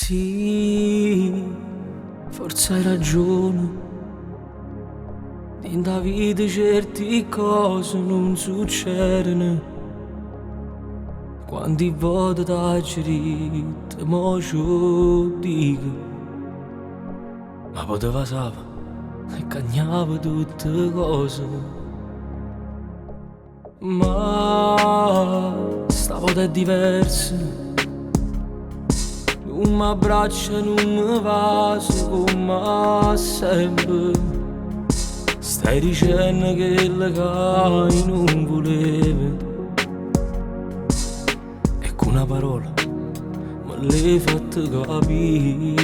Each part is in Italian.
Sì, forse hai ragione. In da vita certe cose non succedono. Quando volte t'hai ferito, mo ci dico. Ma poteva sapere e cagnava tutte cose. Ma sta volta è diversa. Non mi abbraccia, non mi va come sempre. Stai dicendo che le cai non volevi. E con una parola me l'hai fatta capire.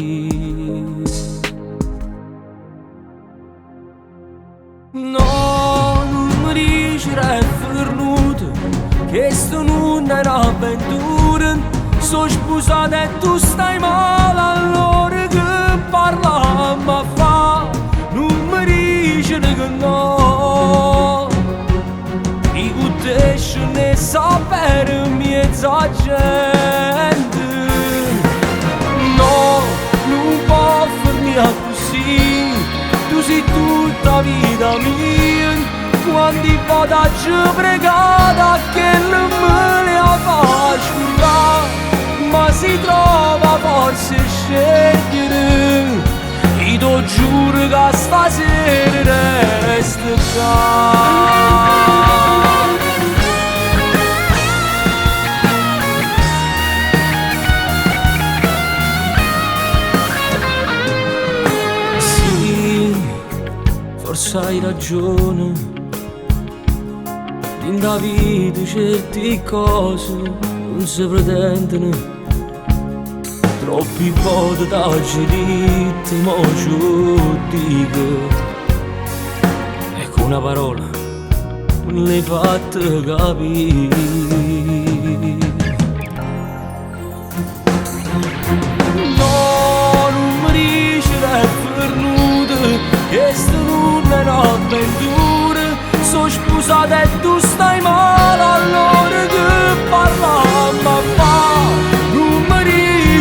No, non mi dicerai fernuto che sto non è un'avventura. Sono sposata e tu stai male, allora che parliamo a fa? Non mi dici che no. I cuttesci ne sapere mezza gente. No, non può farmi così. Tu sei tutta vita mia. Quando vado ci pregata che non me la fa scurare. Ma si trova forse scegliere. Io ti giuro che stasera resto qua. Sì, forse hai ragione. In da vita certe cose non si pretendono. Troppi volte t'hai detto, mo ci dico. E con una parola me l'hai fatta capire. No, non mi dici che è fernuto, che sto non è un'avventura. Sono sposata e tu stai male, allora che parliamo a fa?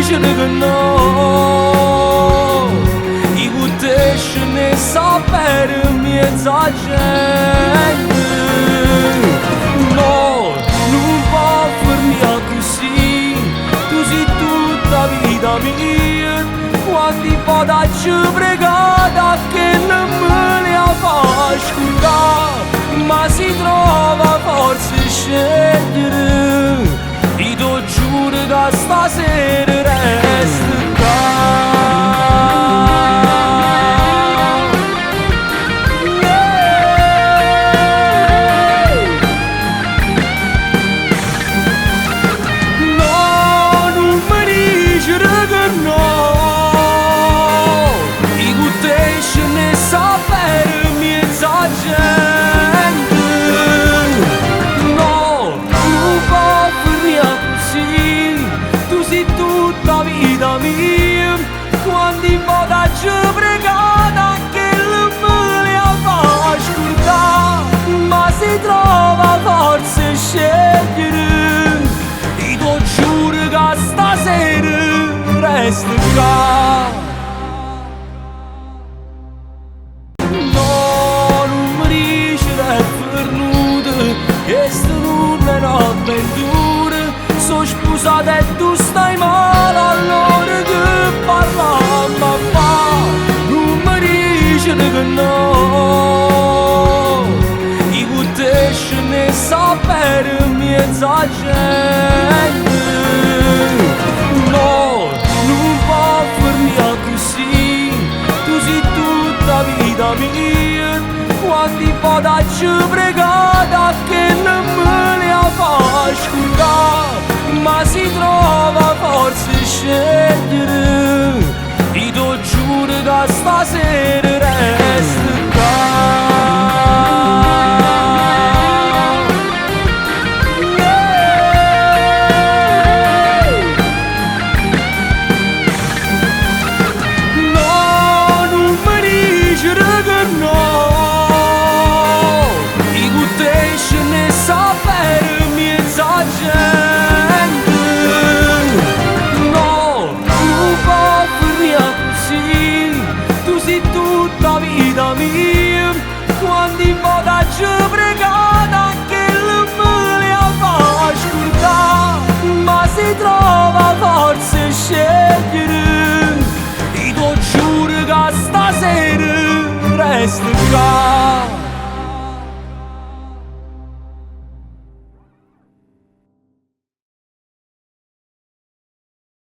Che no, i cuttesci ne sapere mezza gente. No, non può farmi così. Tu sei tutta vita mia. Quando vado ci pregata che non me la fa scurare. Ma si trova forse scegliere. Io ti giuro che stasera resto qua. No, non mi dici che no. I cuttesci ne sapere mezza gente. Tu sei tutta vita mia. Quando vado ci pregata che non me la fa scordare. Ma si trova forse scegliere. Io ti giuro che stasera resto qua. No, non mi dici che è fernuto, che sto non è un'avventura. Sono sposata e tu stai male, allora che parliamo a fa? Non mi dici che no. I cuttesci ne sapere mezza gente. No, non può farmi così. Tu sei tutta vita mia. Quando vado ci pregata che non me la fa scurare. Ma si trova forse scegliere. Io ti giuro che stasera resto qua. No, non mi dici che no. I cuttesci ne sapere mezza gente. No, non questa casa